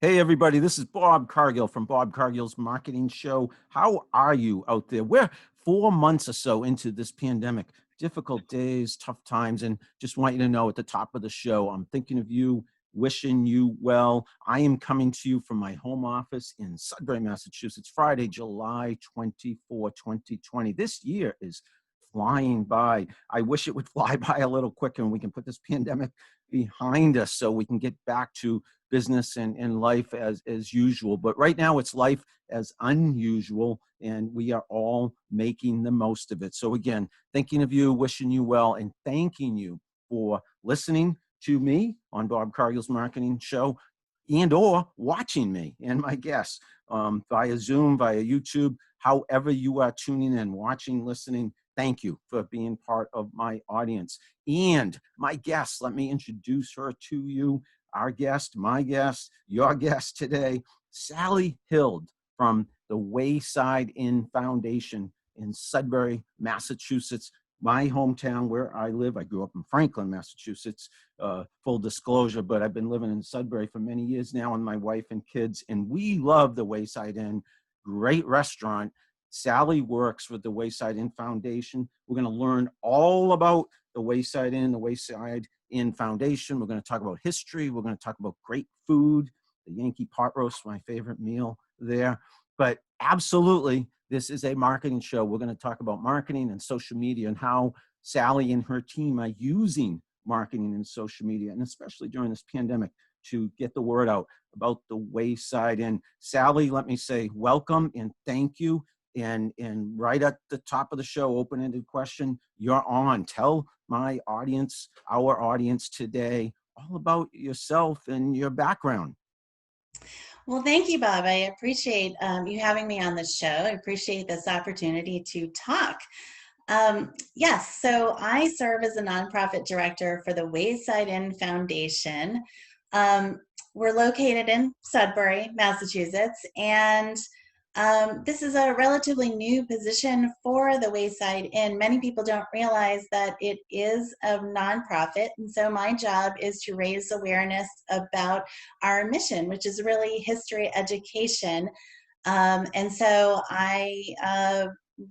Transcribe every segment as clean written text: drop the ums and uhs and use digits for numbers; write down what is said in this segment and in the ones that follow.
Hey, everybody, this is Bob Cargill from Bob Cargill's Marketing Show. How are you out there? We're 4 months or so into this pandemic. Difficult days, tough times, and just want you to know at the top of the show, I'm thinking of you, wishing you well. I am coming to you from my home office in Sudbury, Massachusetts, Friday, July 24, 2020. This year is flying by. I wish it would fly by a little quicker and we can put this pandemic behind us so we can get back to business and life as usual. But right now it's life as unusual, and we are all making the most of it. So again, thinking of you, wishing you well, and thanking you for listening to me on Bob Cargill's Marketing Show and or watching me and my guests via Zoom, via YouTube, however you are tuning in, watching, listening. Thank you for being part of my audience. And my guest, let me introduce her to you. Our guest, my guest, your guest today, Sally Hild from the Wayside Inn Foundation in Sudbury, Massachusetts, my hometown where I live. I grew up in Franklin, Massachusetts, full disclosure, but I've been living in Sudbury for many years now with my wife and kids, and we love the Wayside Inn, great restaurant. Sally works with the Wayside Inn Foundation. We're going to learn all about the Wayside Inn Foundation. We're going to talk about history. We're going to talk about great food, the Yankee pot roast, my favorite meal there. But absolutely, this is a marketing show. We're going to talk about marketing and social media and how Sally and her team are using marketing and social media, and especially during this pandemic, to get the word out about the Wayside Inn. Sally, let me say welcome and thank you. And right at the top of the show, open-ended question, you're on. Tell my audience, our audience today, all about yourself and your background. Well, thank you, Bob. I appreciate you having me on the show. I appreciate this opportunity to talk. Yes, so I serve as a nonprofit director for the Wayside Inn Foundation. We're located in Sudbury, Massachusetts, and this is a relatively new position for the Wayside Inn. Many people don't realize that it is a nonprofit, and so my job is to raise awareness about our mission, which is really history education. And so I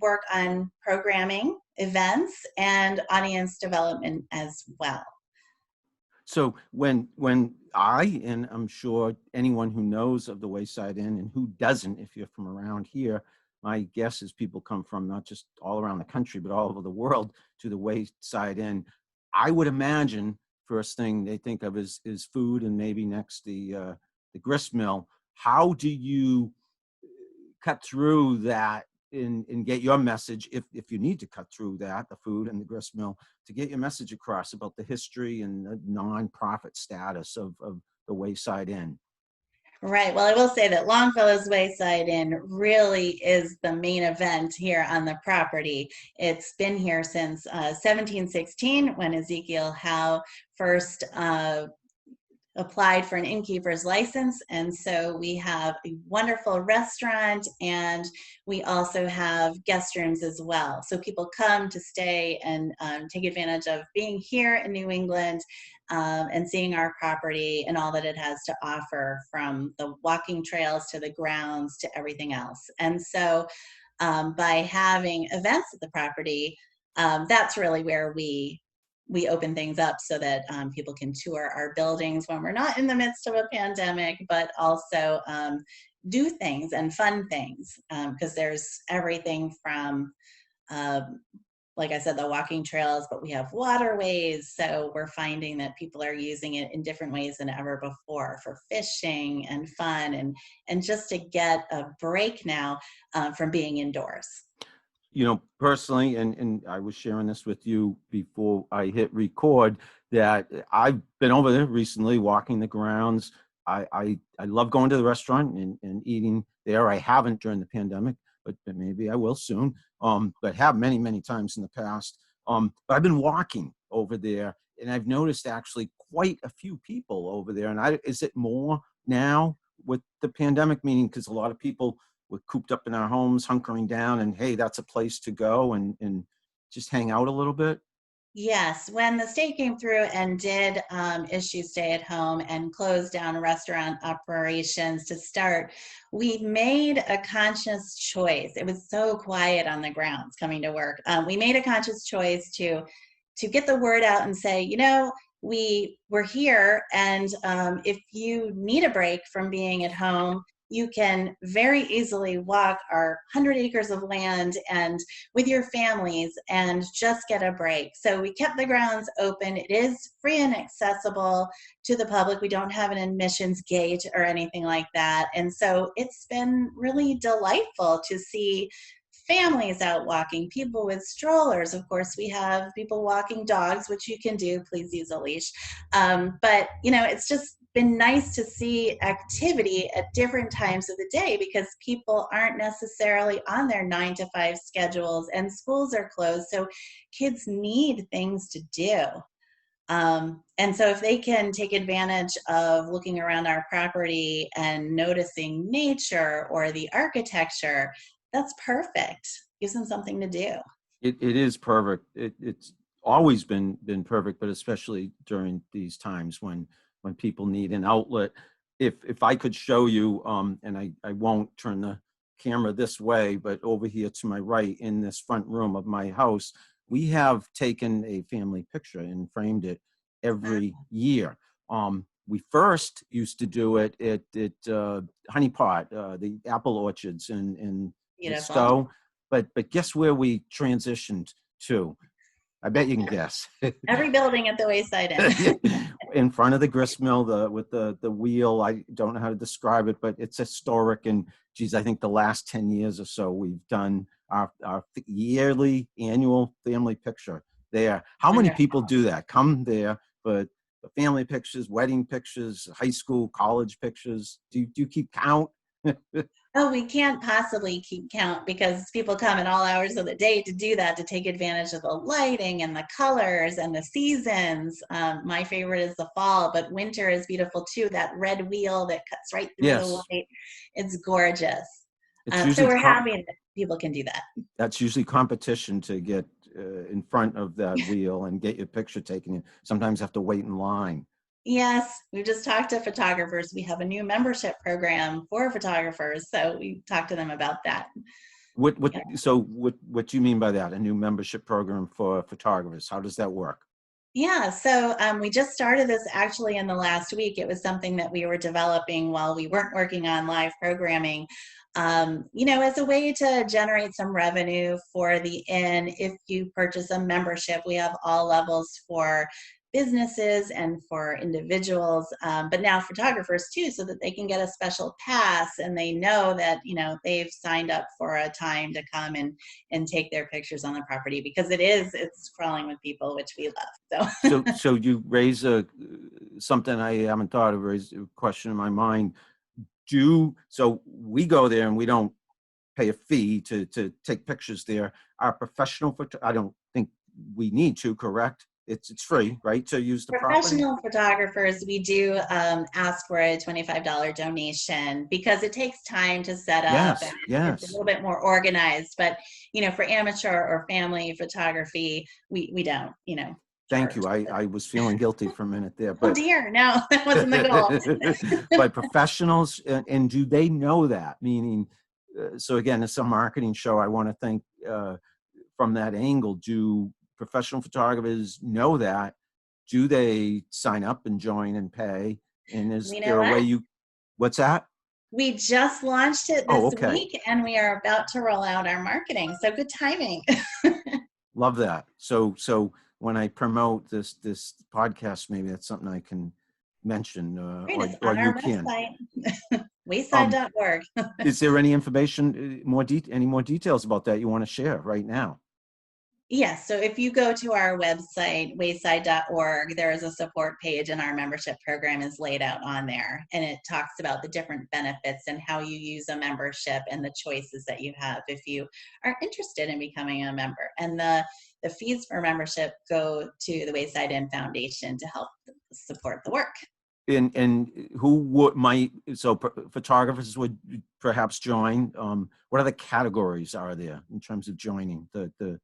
work on programming, events, and audience development as well. So when I, and I'm sure anyone who knows of the Wayside Inn and who doesn't, if you're from around here, my guess is people come from not just all around the country, but all over the world to the Wayside Inn. I would imagine first thing they think of is food, and maybe next the grist mill. How do you cut through that and get your message, if you need to cut through that, the food and the grist mill, to get your message across about the history and the nonprofit status of the Wayside Inn? Right. Well, I will say that Longfellow's Wayside Inn really is the main event here on the property. It's been here since 1716, when Ezekiel Howe first applied for an innkeeper's license. And so we have a wonderful restaurant, and we also have guest rooms as well. So people come to stay and take advantage of being here in New England and seeing our property and all that it has to offer, from the walking trails to the grounds to everything else. And so by having events at the property, that's really where we open things up so that people can tour our buildings when we're not in the midst of a pandemic, but also do things and fun things, because there's everything from, like I said, the walking trails, but we have waterways. So we're finding that people are using it in different ways than ever before for fishing and fun, and just to get a break now from being indoors. You know, personally, and I was sharing this with you before I hit record, that I've been over there recently walking the grounds. I love going to the restaurant and eating there. I haven't during the pandemic, but maybe I will soon. But have many times in the past. But I've been walking over there, and I've noticed actually quite a few people over there. And is it more now with the pandemic? Meaning, because a lot of people we're cooped up in our homes, hunkering down, and hey, that's a place to go and just hang out a little bit. Yes, when the state came through and did issue stay at home and close down restaurant operations to start, we made a conscious choice. It was so quiet on the grounds coming to work. We made a conscious choice to get the word out and say, we're here, and if you need a break from being at home, you can very easily walk our 100 acres of land and with your families and just get a break. So we kept the grounds open. It is free and accessible to the public. We don't have an admissions gate or anything like that. And so it's been really delightful to see families out walking, people with strollers. Of course, we have people walking dogs, which you can do. Please use a leash. But, it's just been nice to see activity at different times of the day because people aren't necessarily on their 9 to 5 schedules and schools are closed. So kids need things to do. And so if they can take advantage of looking around our property and noticing nature or the architecture, that's perfect. Gives them something to do. It is perfect. It's always been perfect, but especially during these times when people need an outlet. If I could show you, and I won't turn the camera this way, but over here to my right in this front room of my house, we have taken a family picture and framed it every year. We first used to do it at Honey Pot, the apple orchards in Beautiful. Stowe. But guess where we transitioned to? I bet you can guess. Every building at the Wayside Inn. In front of the grist mill, with the wheel. I don't know how to describe it, but it's historic. And geez, I think the last 10 years or so, we've done our yearly annual family picture there. How many people do that? Come there, but the family pictures, wedding pictures, high school, college pictures. Do you keep count? Oh, we can't possibly keep count because people come at all hours of the day to do that, to take advantage of the lighting and the colors and the seasons. My favorite is the fall, but winter is beautiful too. That red wheel that cuts right through the white. It's gorgeous. So we're happy that people can do that. That's usually competition to get in front of that wheel and get your picture taken. You sometimes have to wait in line. Yes, we just talked to photographers. We have a new membership program for photographers, so we talked to them about that. So what do you mean by that? A new membership program for photographers? How does that work? Yeah, so we just started this actually in the last week. It was something that we were developing while we weren't working on live programming, as a way to generate some revenue for the inn. If you purchase a membership, we have all levels for businesses and for individuals, but now photographers too, so that they can get a special pass and they know that, they've signed up for a time to come and take their pictures on the property because it's crawling with people, which we love. So you raise something I haven't thought of, raise a question in my mind. So we go there and we don't pay a fee to take pictures there. Our professional I don't think we need to, correct? It's free, right, to use the property? Professional photographers, we do ask for a $25 donation because it takes time to set up. Yes. It's a little bit more organized, but for amateur or family photography, we don't, Thank you. I was feeling guilty for a minute there. But, oh dear, no, that wasn't the goal. But professionals, and do they know that? Meaning, so again, it's a marketing show. I want to think from that angle, do professional photographers know that? Do they sign up and join and pay? And is there a way what's that? We just launched it this week and we are about to roll out our marketing. So good timing. Love that. So when I promote this podcast, maybe that's something I can mention, or you can. Wayside.org. Is there any information, any more details about that you want to share right now? Yes. So if you go to our website, wayside.org, there is a support page and our membership program is laid out on there. And it talks about the different benefits and how you use a membership and the choices that you have if you are interested in becoming a member. And the fees for membership go to the Wayside Inn Foundation to help support the work. And who photographers would perhaps join? What other categories are there in terms of joining the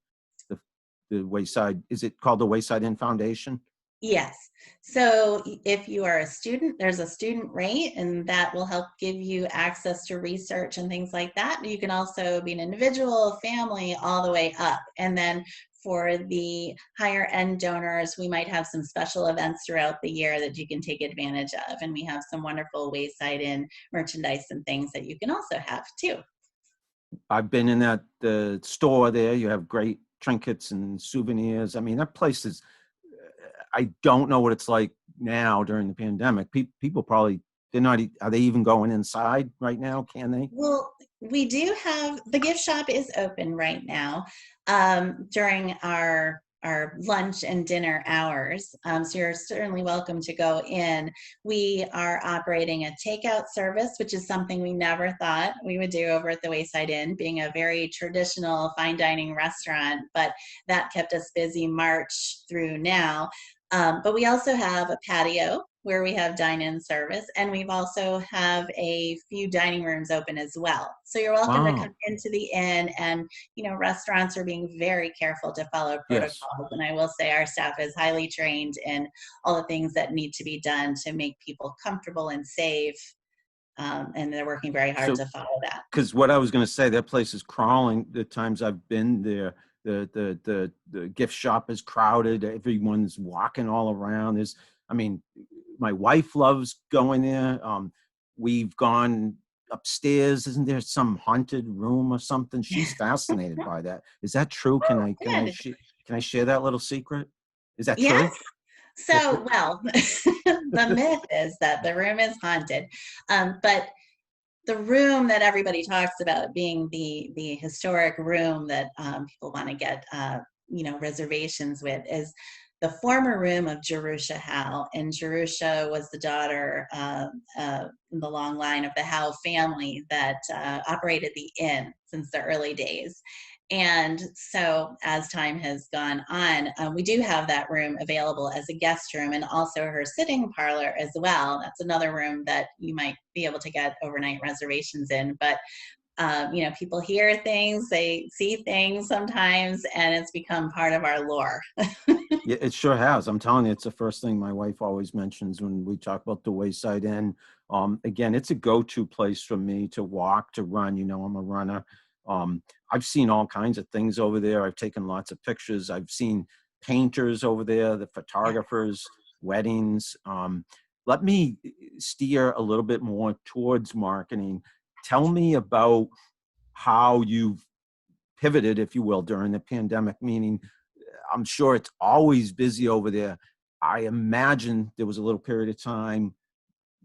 the Wayside, is it called the Wayside Inn Foundation? Yes. So if you are a student, there's a student rate, and that will help give you access to research and things like that. You can also be an individual, family, all the way up. And then for the higher end donors, we might have some special events throughout the year that you can take advantage of. And we have some wonderful Wayside Inn merchandise and things that you can also have too. I've been in that the store there. You have great trinkets and souvenirs. I mean, that place is, I don't know what it's like now during the pandemic. People probably, they're not, are they even going inside right now? Can they? Well, we do have, the gift shop is open right now during our lunch and dinner hours. So you're certainly welcome to go in. We are operating a takeout service, which is something we never thought we would do over at the Wayside Inn, being a very traditional fine dining restaurant, but that kept us busy March through now. But we also have a patio where we have dine-in service, and we've also have a few dining rooms open as well. So you're welcome to come Wow. into the inn, and restaurants are being very careful to follow Yes. protocols. And I will say our staff is highly trained in all the things that need to be done to make people comfortable and safe. And they're working very hard So, to follow that. because what I was going to say, that place is crawling. The times I've been there, the gift shop is crowded. Everyone's walking all around. There's, I mean, my wife loves going there. We've gone upstairs. Isn't there some haunted room or something? She's fascinated by that. Is that true? Can Oh, I good. can I share that little secret? Is that Yes. true? So, well, the myth is that the room is haunted, but the room that everybody talks about being the historic room that people want to get reservations with is the former room of Jerusha Howe. And Jerusha was the daughter in the long line of the Howe family that operated the inn since the early days. And so as time has gone on, we do have that room available as a guest room, and also her sitting parlor as well. That's another room that you might be able to get overnight reservations in. But people hear things, they see things sometimes, and it's become part of our lore. Yeah, it sure has. I'm telling you, it's the first thing my wife always mentions when we talk about the Wayside Inn. Again, it's a go-to place for me to walk, to run. You know, I'm a runner. I've seen all kinds of things over there. I've taken lots of pictures. I've seen painters over there, the Yeah, photographers, weddings. Let me steer a little bit more towards marketing. Tell me about how you've pivoted, if you will, during the pandemic, meaning I'm sure it's always busy over there. I imagine there was a little period of time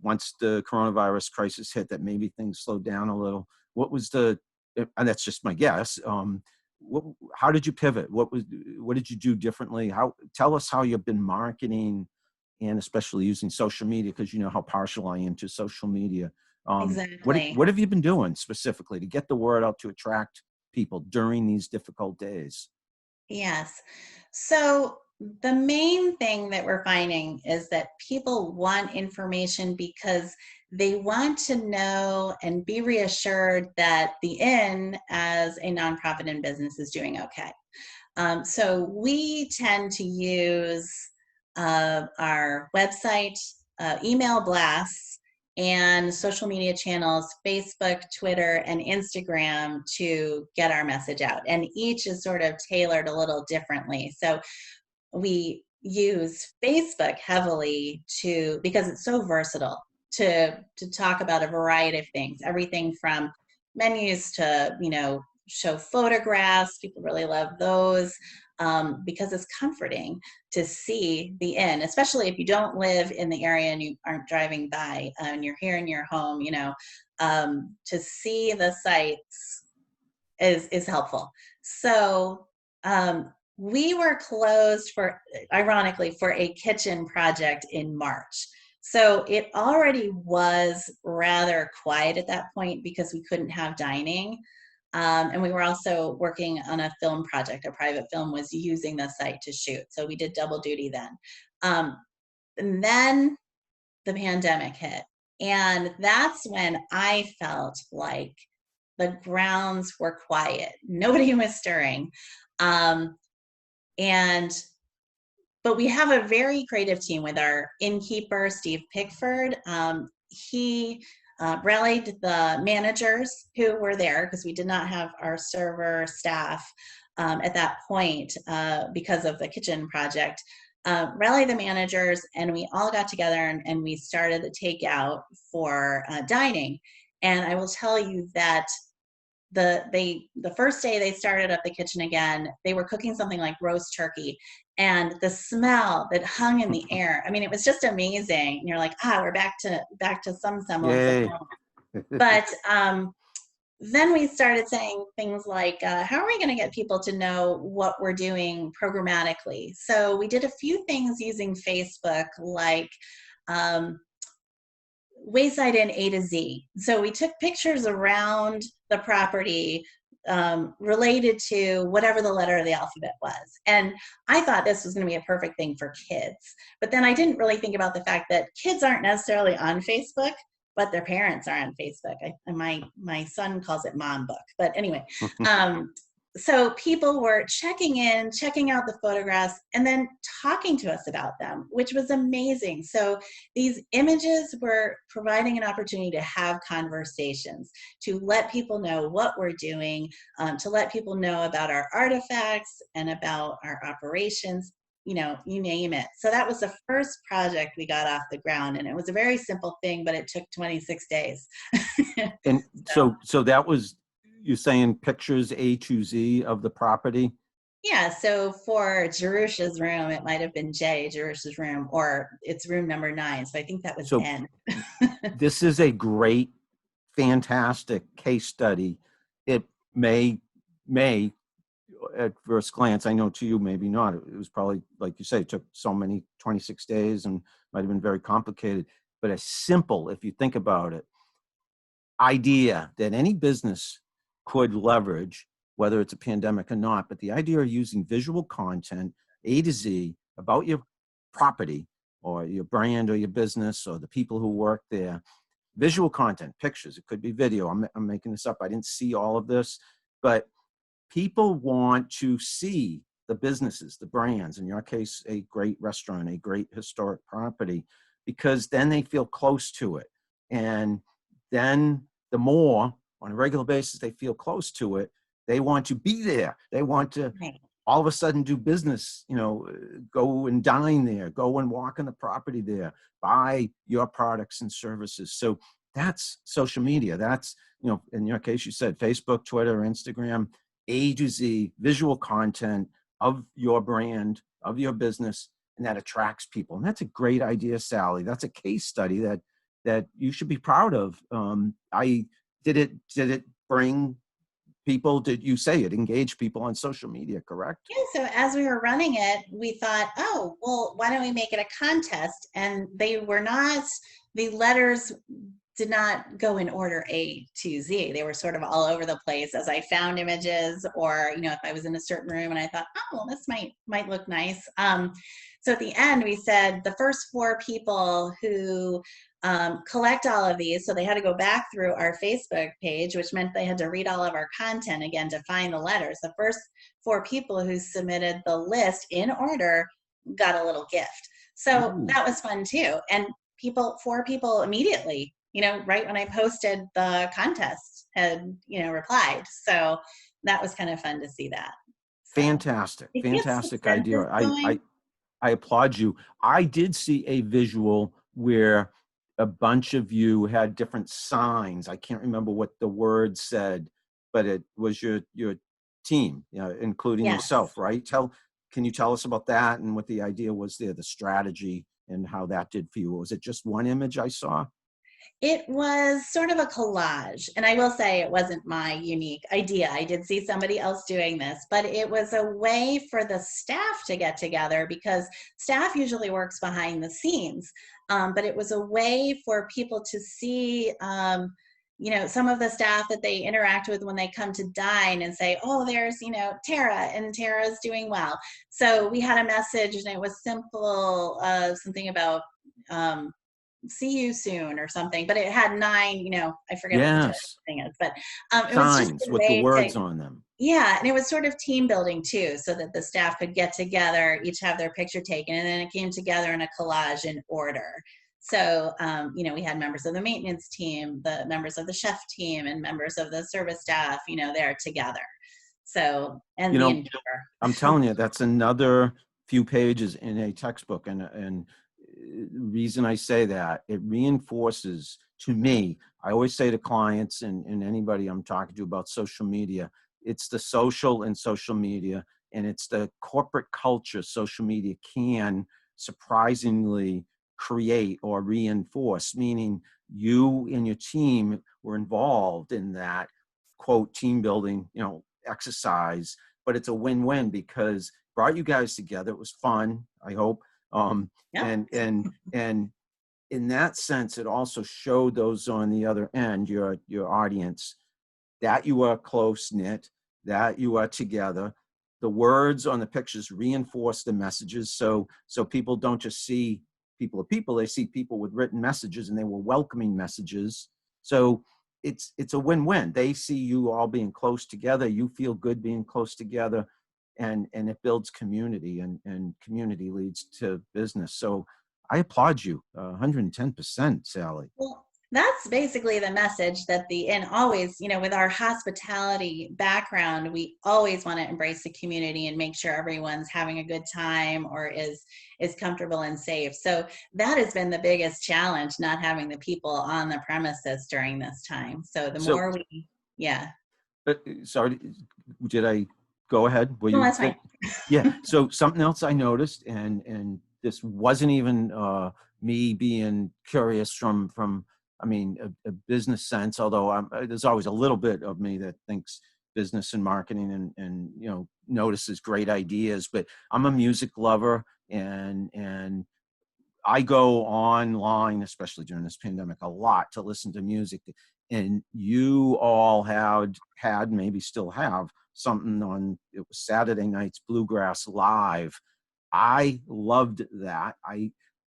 once the coronavirus crisis hit that maybe things slowed down a little. What was the, and that's just my guess. How did you pivot? What did you do differently? Tell us how you've been marketing, and especially using social media, because you know how partial I am to social media. exactly. What have you been doing specifically to get the word out to attract people during these difficult days? Yes. So the main thing that we're finding is that people want information because they want to know and be reassured that the inn as a nonprofit and business is doing okay. So we tend to use our website, email blasts, and social media channels, Facebook, Twitter, and Instagram to get our message out. And each is sort of tailored a little differently. So we use Facebook heavily because it's so versatile to talk about a variety of things, everything from menus to, show photographs. People really love those because it's comforting to see the inn, especially if you don't live in the area and you aren't driving by and you're here in your home, to see the sights is helpful. So we were closed ironically, for a kitchen project in March. So it already was rather quiet at that point because we couldn't have dining. And we were also working on a film project. A private film was using the site to shoot. So we did double duty then. And then the pandemic hit. And that's when I felt like the grounds were quiet. Nobody was stirring. But we have a very creative team with our innkeeper, Steve Pickford. He rallied the managers who were there because we did not have our server staff at that point because of the kitchen project. Rallied the managers, and we all got together and we started the takeout for dining. And I will tell you that the first day they started up the kitchen again, they were cooking something like roast turkey, and the smell that hung in the air, I mean, it was just amazing. And you're like, we're back to some semblance of Yay. home. But then we started saying things like, how are we going to get people to know what we're doing programmatically? So we did a few things using Facebook, like Wayside Inn A to Z. So we took pictures around the property related to whatever the letter of the alphabet was. And I thought this was going to be a perfect thing for kids. But then I didn't really think about the fact that kids aren't necessarily on Facebook, but their parents are on Facebook. My son calls it Mom Book. But anyway, so people were checking in, checking out the photographs, and then talking to us about them, which was amazing. So these images were providing an opportunity to have conversations, to let people know what we're doing, to let people know about our artifacts and about our operations, you name it. So that was the first project we got off the ground, and it was a very simple thing, but it took 26 days. And so that was, you're saying pictures A to Z of the property? Yeah, so for Jerusha's room, it might have been Jerusha's room, or it's room number 9. So I think that was So N. this is a great, fantastic case study. It may, at first glance, I know to you, maybe not. It was probably, like you say, it took so many 26 days and might have been very complicated, but a simple, if you think about it, idea that any business could leverage, whether it's a pandemic or not, but the idea of using visual content, A to Z, about your property or your brand or your business or the people who work there. Visual content, pictures, it could be video. I'm making this up. I didn't see all of this, but people want to see the businesses, the brands, in your case, a great restaurant, a great historic property, because then they feel close to it. And then the more on a regular basis they feel close to it, they want to be there. They want to all of a sudden do business, go and dine there, go and walk on the property there, buy your products and services. So that's social media. That's, in your case, you said Facebook, Twitter, Instagram, A to Z, visual content of your brand, of your business, and that attracts people. And that's a great idea, Sally. That's a case study that you should be proud of. Did it bring people? Did you say it engaged people on social media, correct? Yeah, so as we were running it, we thought, oh, well, why don't we make it a contest? And the letters did not go in order A to Z. They were sort of all over the place as I found images, or, if I was in a certain room and I thought, oh, well, this might look nice. So at the end, we said the first 4 people who collect all of these, so they had to go back through our Facebook page, which meant they had to read all of our content again to find the letters. The first 4 people who submitted the list in order got a little gift. So that was fun too. And 4 people immediately, right when I posted the contest, had, replied. So that was kind of fun to see that. So, fantastic idea. I applaud you. I did see a visual where a bunch of you had different signs. I can't remember what the word said, but it was your team, including yourself, right? Can you tell us about that and what the idea was there, the strategy, and how that did for you? Was it just one image I saw? It was sort of a collage, and I will say it wasn't my unique idea. I did see somebody else doing this, but it was a way for the staff to get together, because staff usually works behind the scenes. But it was a way for people to see, some of the staff that they interact with when they come to dine and say, oh, there's, Tara, and Tara's doing well. So we had a message, and it was simple, something about, see you soon or something, but it had 9, I forget what the target Yes. thing is, but it was just Signs a with the way words to, on them. yeah, and it was sort of team building too, so that the staff could get together, each have their picture taken, and then it came together in a collage in order. So, we had members of the maintenance team, the members of the chef team, and members of the service staff, there together. So, and You the know, innkeeper. I'm telling you, that's another few pages in a textbook. And reason I say that, it reinforces to me, I always say to clients and anybody I'm talking to about social media, it's the social and social media, and it's the corporate culture social media can surprisingly create or reinforce, meaning you and your team were involved in that quote team building, exercise, but it's a win-win because brought you guys together. It was fun, I hope. Yeah. And in that sense, it also showed those on the other end, your audience, that you are close knit, that you are together. The words on the pictures reinforce the messages, so people don't just see people of people; they see people with written messages, and they were welcoming messages. So it's a win-win. They see you all being close together. You feel good being close together, and it builds community, and community leads to business. So I applaud you 110%, Sally. Well, that's basically the message that the inn always, with our hospitality background, we always want to embrace the community and make sure everyone's having a good time or is comfortable and safe. So that has been the biggest challenge, not having the people on the premises during this time. So the So, more we, yeah. sorry, did I go ahead? Were No, you that's fine. Yeah. So something else I noticed, and this wasn't even me being curious from I mean a business sense, although there's always a little bit of me that thinks business and marketing and notices great ideas. But I'm a music lover, and I go online, especially during this pandemic, a lot to listen to music. And you all had maybe still have something on, it was Saturday nights, Bluegrass Live. I loved that.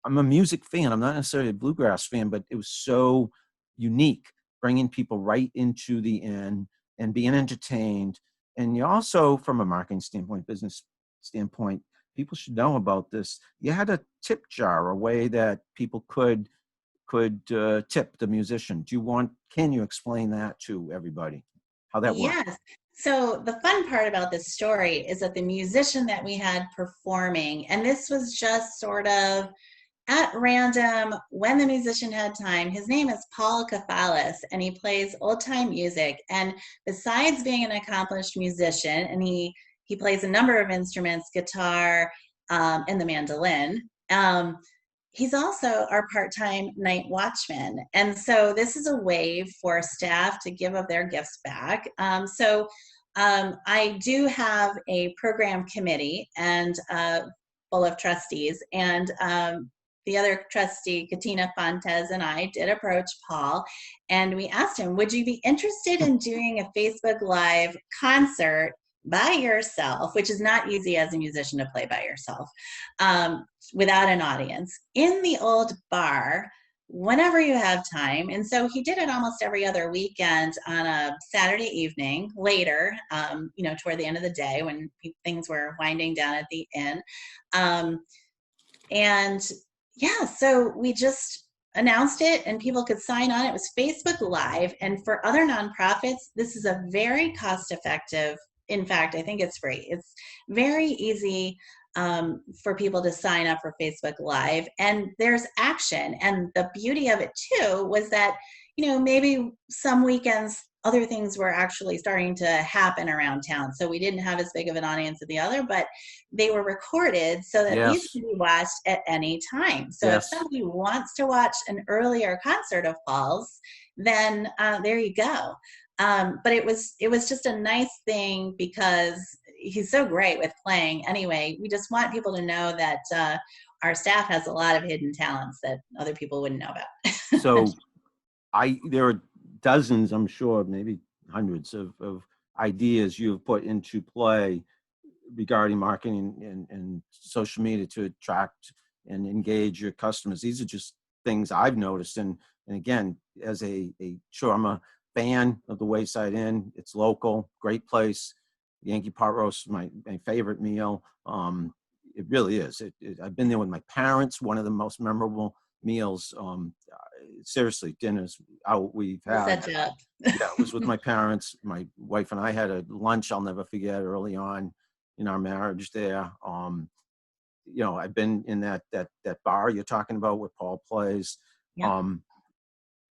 I'm a music fan. I'm not necessarily a bluegrass fan, but it was so unique, bringing people right into the inn and being entertained. And you also, from a marketing standpoint, business standpoint, people should know about this. You had a tip jar, a way that people could tip the musician. Can you explain that to everybody, how that worked? Yes. So the fun part about this story is that the musician that we had performing, and this was just sort of at random when the musician had time. His name is Paul Kafalis, and he plays old time music. And besides being an accomplished musician, and he plays a number of instruments, guitar, and the mandolin. He's also our part-time night watchman, and so this is a way for staff to give of their gifts back. I do have a program committee and full of trustees, and the other trustee, Katina Fontes, and I did approach Paul, and we asked him, would you be interested in doing a Facebook Live concert by yourself, which is not easy as a musician to play by yourself, without an audience, in the old bar whenever you have time. And so he did it almost every other weekend on a Saturday evening later, toward the end of the day when things were winding down at the inn. And yeah, so we just announced it and people could sign on. It was Facebook Live. And for other nonprofits, this is a very cost effective. In fact, I think it's free. It's very easy for people to sign up for Facebook Live, and there's action. And the beauty of it too was that, maybe some weekends other things were actually starting to happen around town. So we didn't have as big of an audience as the other, but they were recorded so that these Yes. can be watched at any time. So if Yes. somebody wants to watch an earlier concert of Paul's, then there you go. But it was just a nice thing because he's so great with playing. Anyway, we just want people to know that our staff has a lot of hidden talents that other people wouldn't know about. So there are dozens, I'm sure, maybe hundreds of ideas you've put into play regarding marketing and social media to attract and engage your customers. These are just things I've noticed. And again, as sure, I'm a fan of the Wayside Inn. It's local, great place. Yankee pot roast is my favorite meal. It really is. I've been there with my parents. One of the most memorable meals. Seriously, dinners out we've had. Such a Yeah, it was with my parents. My wife and I had a lunch I'll never forget early on in our marriage there. I've been in that bar you're talking about where Paul plays. yeah.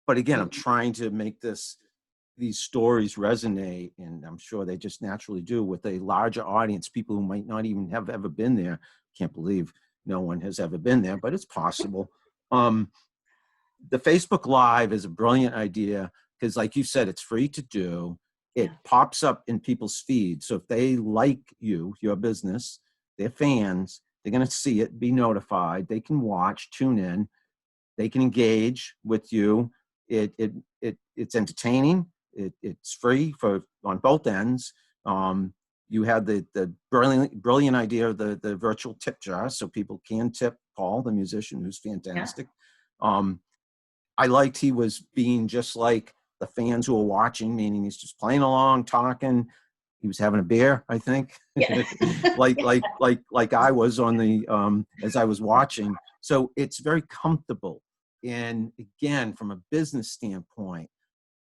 But again, I'm trying to make these stories resonate, and I'm sure they just naturally do with a larger audience, people who might not even have ever been there. Can't believe no one has ever been there, but it's possible. The Facebook Live is a brilliant idea because, like you said, it's free to do. It Yeah. pops up in people's feeds. So if they like your business, they're fans, they're going to see it, be notified. They can watch, tune in, they can engage with you. It's entertaining. It's free on both ends. You had the brilliant idea of the virtual tip jar, so people can tip Paul, the musician, who's fantastic. I liked he was being just like the fans who are watching, meaning he's just playing along, talking. He was having a beer, I think, Yeah. like I was on the as I was watching. So it's very comfortable. And again, from a business standpoint,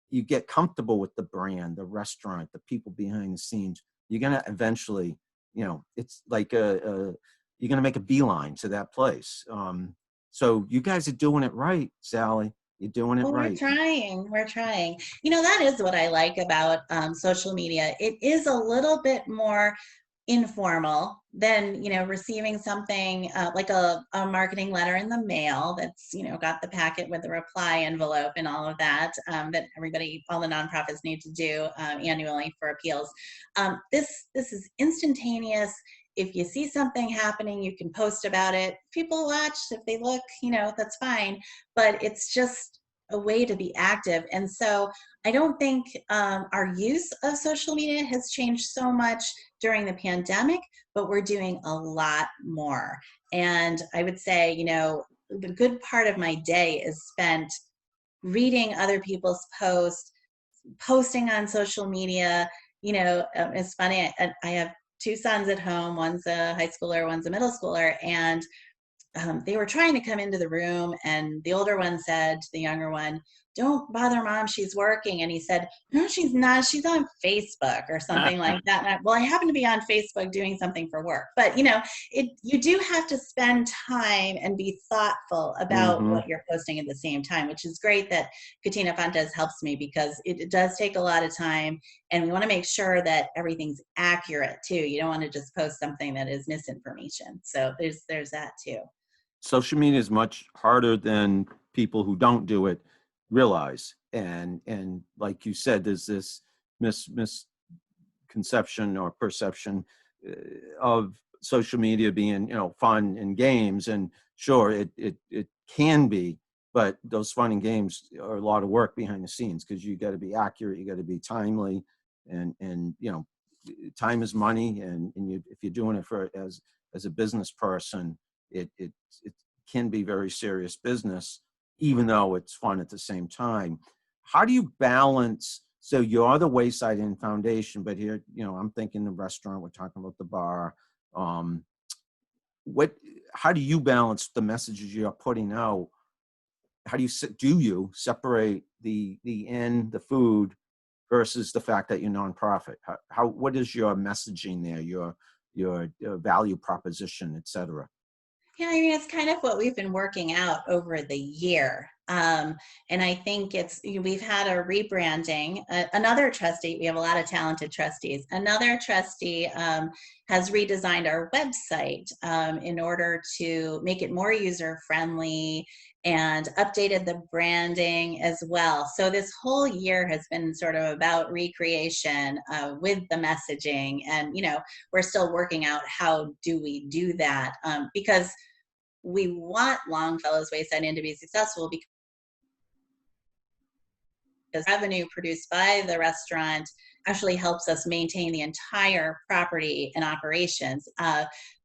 you get comfortable with the brand, the restaurant, the people behind the scenes. You're gonna eventually, it's like you're gonna make a beeline to that place. So you guys are doing it right, Sally. You're doing it Well, we're right. trying. We're trying. That is what I like about social media. It is a little bit more informal than receiving something like a marketing letter in the mail that's got the packet with the reply envelope and all of that that all the nonprofits need to do annually for appeals. This is instantaneous. If you see something happening, you can post about it. People watch, if they look, that's fine. But it's just a way to be active. And so I don't think our use of social media has changed so much during the pandemic, but we're doing a lot more. And I would say, the good part of my day is spent reading other people's posts, posting on social media. It's funny. I have two sons at home. One's a high schooler, one's a middle schooler. And they were trying to come into the room, and the older one said to the younger one, "Don't bother mom, she's working." And he said, "No, she's not. She's on Facebook," or something like that. And well, I happen to be on Facebook doing something for work. But, you do have to spend time and be thoughtful about what you're posting at the same time, which is great that Katina Fontes helps me, because it does take a lot of time. And we want to make sure that everything's accurate too. You don't want to just post something that is misinformation. So there's that too. Social media is much harder than people who don't do it realize. And like you said, there's this misconception or perception of social media being, fun and games. And sure, it can be, but those fun and games are a lot of work behind the scenes, because you got to be accurate, you got to be timely, and time is money. And if you're doing it as a business person, it can be very serious business, even though it's fun at the same time. How do you balance? So you're the Wayside Inn Foundation, but here, I'm thinking the restaurant, we're talking about the bar. How do you balance the messages you're putting out? How do you separate the inn, the food, versus the fact that you're nonprofit? What is your messaging there, your value proposition, et cetera? Yeah, it's kind of what we've been working out over the year. And I think we've had a rebranding. Another trustee, we have a lot of talented trustees. Another trustee has redesigned our website in order to make it more user-friendly, and updated the branding as well. So this whole year has been sort of about recreation with the messaging. And, we're still working out how do we do that, because we want Longfellow's Wayside Inn to be successful, because revenue produced by the restaurant actually helps us maintain the entire property and operations.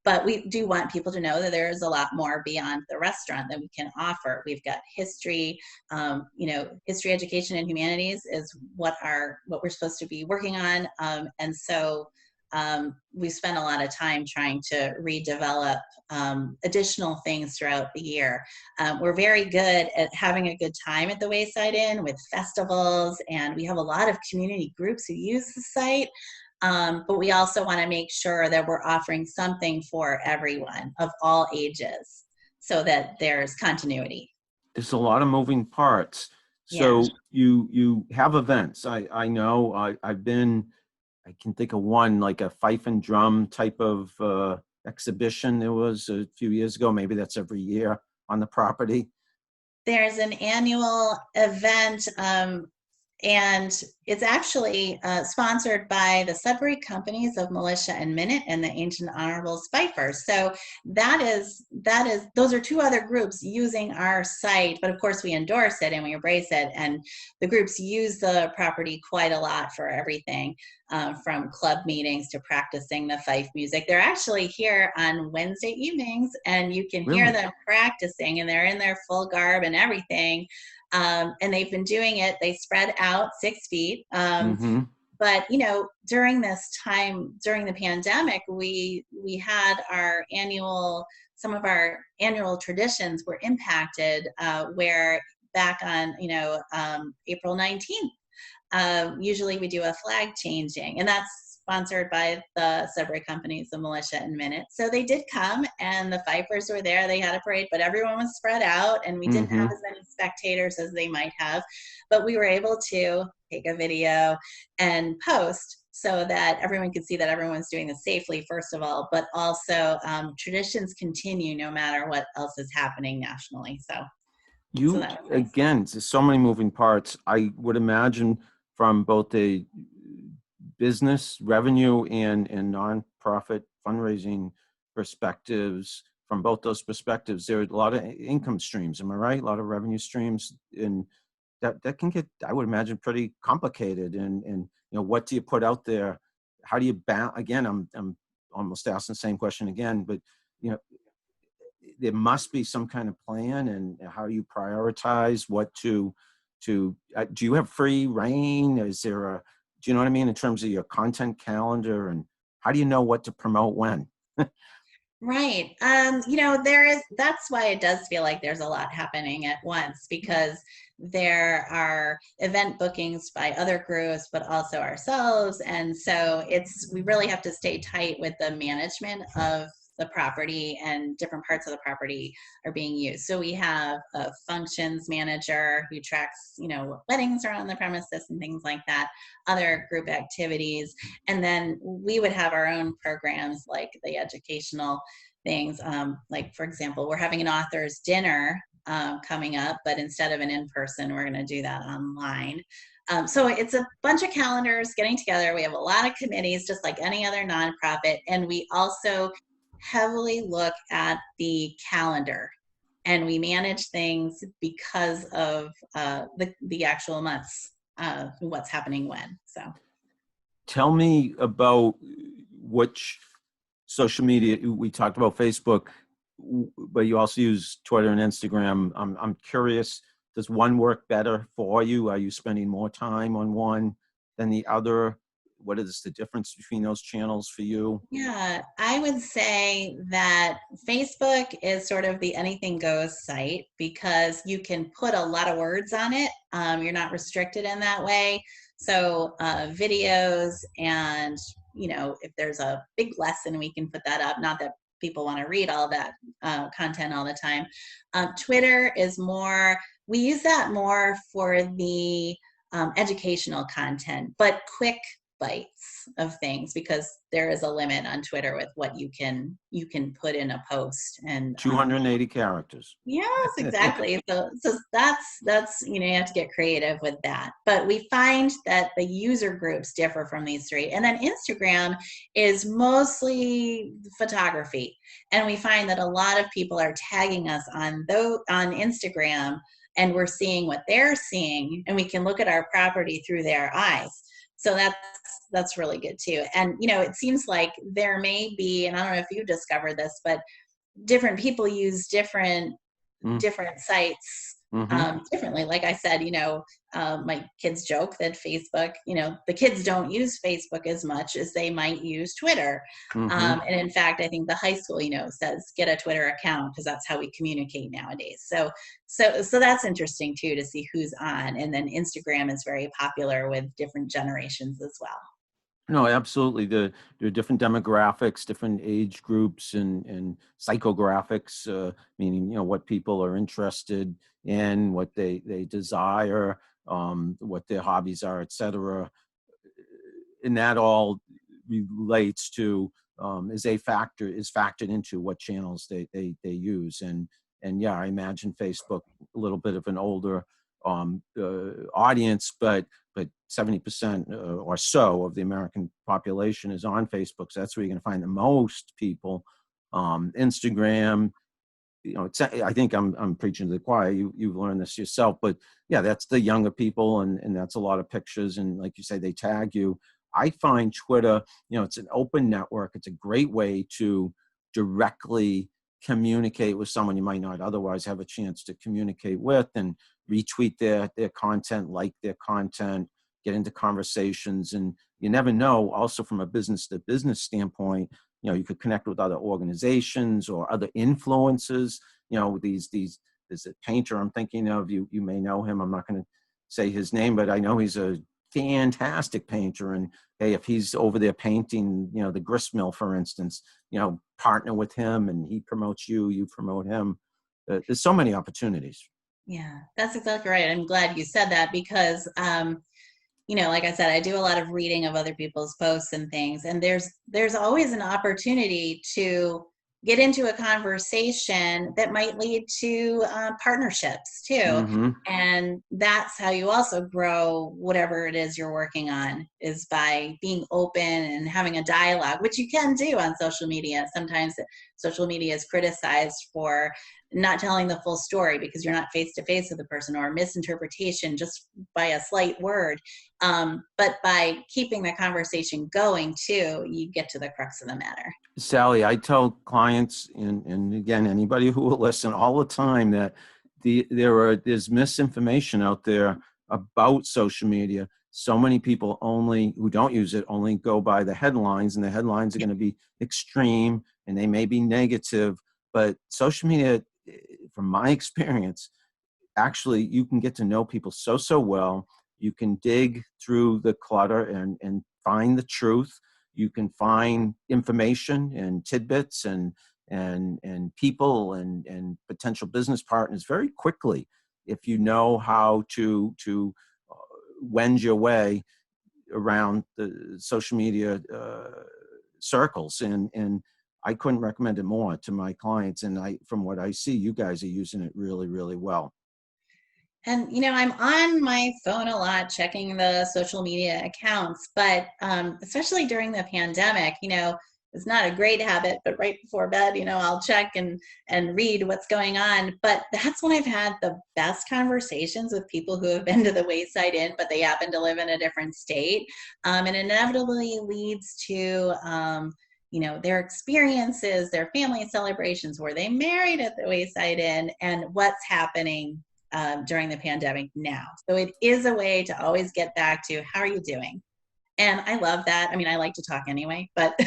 But we do want people to know that there is a lot more beyond the restaurant that we can offer. We've got history, history, education, and humanities is what we're supposed to be working on. And so we spent a lot of time trying to redevelop additional things throughout the year. We're very good at having a good time at the Wayside Inn with festivals, and we have a lot of community groups who use the site. But we also want to make sure that we're offering something for everyone of all ages so that there's continuity. There's a lot of moving parts. Yeah. So you have events. I know I've been, I can think of one, like a fife and drum type of exhibition there was a few years ago. Maybe that's every year on the property. There's an annual event, and it's actually sponsored by the Sudbury Companies of Militia and Minute and the Ancient Honorables Fifers. So those are two other groups using our site, but of course we endorse it and we embrace it. And the groups use the property quite a lot for everything, from club meetings to practicing the fife music. They're actually here on Wednesday evenings, and you can hear them practicing, and they're in their full garb and everything. And they've been doing it. They spread out 6 feet. But during this time, during the pandemic, we had some of our annual traditions were impacted. Where back on April 19th, usually we do a flag changing, and that's sponsored by the Sudbury Companies, the Militia and Minute. So they did come, and the fifers were there. They had a parade, but everyone was spread out, and we didn't have as many spectators as they might have. But we were able to take a video and post so that everyone could see that everyone's doing this safely, first of all, but also traditions continue no matter what else is happening nationally. So again, there's so many moving parts. I would imagine from both a business revenue and nonprofit fundraising perspectives, from both those perspectives, there are a lot of income streams. Am I right? A lot of revenue streams, and that can get, I would imagine, pretty complicated. And what do you put out there? How do you balance? Again, I'm almost asking the same question again, but there must be some kind of plan, and how do you prioritize what to do you have free reign? Is there do you know what I mean, in terms of your content calendar, and how do you know what to promote when? Right. That's why it does feel like there's a lot happening at once, because there are event bookings by other groups, but also ourselves. And so we really have to stay tight with the management of the property, and different parts of the property are being used. So we have a functions manager who tracks, what weddings are on the premises and things like that, other group activities. And then we would have our own programs, like the educational things. Like, for example, we're having an author's dinner coming up, but instead of an in-person, we're going to do that online. So it's a bunch of calendars getting together. We have a lot of committees, just like any other nonprofit. And we also heavily look at the calendar, and we manage things because of the actual months, what's happening when. So tell me about which social media. We talked about Facebook, but you also use Twitter and Instagram. I'm curious, does one work better for you? Are you spending more time on one than the other? What is the difference between those channels for you? Yeah, I would say that Facebook is sort of the anything goes site, because you can put a lot of words on it. You're not restricted in that way. So videos, and if there's a big lesson, we can put that up. Not that people want to read all that content all the time. Twitter is more, we use that more for the educational content, but quick bites of things, because there is a limit on Twitter with what you can put in a post. And 280 characters. Yes, exactly. So that's you have to get creative with that. But we find that the user groups differ from these three. And then Instagram is mostly photography, and we find that a lot of people are tagging us on Instagram, and we're seeing what they're seeing, and we can look at our property through their eyes. So that's really good too. And it seems like there may be, and I don't know if you discovered this, but different people use different sites differently. Like I said, my kids joke that Facebook, the kids don't use Facebook as much as they might use Twitter. And in fact, I think the high school, says get a Twitter account because that's how we communicate nowadays. So that's interesting too, to see who's on. And then Instagram is very popular with different generations as well. No, absolutely. There are different demographics, different age groups, and psychographics, meaning what people are interested in, what they desire, what their hobbies are, etc. And that all relates to is factored into what channels they use. And yeah, I imagine Facebook a little bit of an older audience, but 70% or so of the American population is on Facebook. So that's where you're going to find the most people. Instagram, I think I'm preaching to the choir. You've learned this yourself, but yeah, that's the younger people, and that's a lot of pictures. And like you say, they tag you. I find Twitter, it's an open network. It's a great way to directly communicate with someone you might not otherwise have a chance to communicate with, and retweet their content, like their content, get into conversations. And you never know, also from a business to business standpoint, you could connect with other organizations or other influencers. There's a painter I'm thinking of, you may know him. I'm not going to say his name, but I know he's a fantastic painter. And hey, if he's over there painting, the grist mill, for instance, partner with him, and he promotes you, you promote him. There's so many opportunities. Yeah, that's exactly right. I'm glad you said that because, like I said, I do a lot of reading of other people's posts and things, and there's always an opportunity to get into a conversation that might lead to partnerships too. And that's how you also grow whatever it is you're working on, is by being open and having a dialogue, which you can do on social media. Sometimes social media is criticized for not telling the full story because you're not face to face with the person, or misinterpretation just by a slight word. But by keeping the conversation going too, you get to the crux of the matter. Sally, I tell clients, and again, anybody who will listen, all the time, that there's misinformation out there about social media. So many people who don't use it only go by the headlines, and the headlines are going to be extreme and they may be negative. But social media, from my experience, actually, you can get to know people so well. You can dig through the clutter and find the truth. You can find information and tidbits and people and potential business partners very quickly if you know how to wend your way around the social media circles. And I couldn't recommend it more to my clients. And from what I see, you guys are using it really, really well. And, I'm on my phone a lot checking the social media accounts, but especially during the pandemic, it's not a great habit, but right before bed, I'll check and read what's going on. But that's when I've had the best conversations with people who have been to the Wayside Inn, but they happen to live in a different state. And inevitably leads to, their experiences, their family celebrations. Were they married at the Wayside Inn, and what's happening during the pandemic now? So it is a way to always get back to, how are you doing? And I love that. I mean, I like to talk anyway, but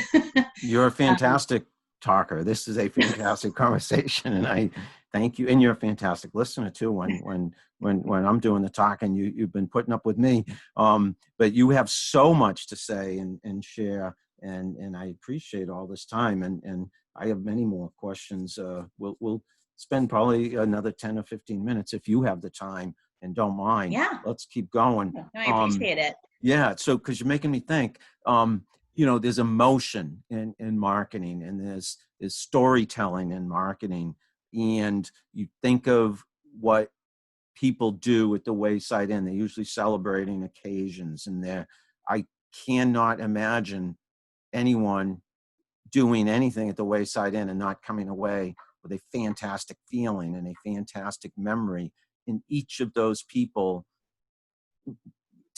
You're a fantastic talker. This is a fantastic conversation, and I thank you. And you're a fantastic listener too. When I'm doing the talking, you've been putting up with me. But you have so much to say and share, and I appreciate all this time. And I have many more questions. We'll spend probably another 10 or 15 minutes if you have the time and don't mind. Yeah. Let's keep going. No, I appreciate it. Yeah. So, because you're making me think, there's emotion in marketing, and there's storytelling in marketing. And you think of what people do at the Wayside Inn. They're usually celebrating occasions, and I cannot imagine anyone doing anything at the Wayside Inn and not coming away with a fantastic feeling and a fantastic memory. And each of those people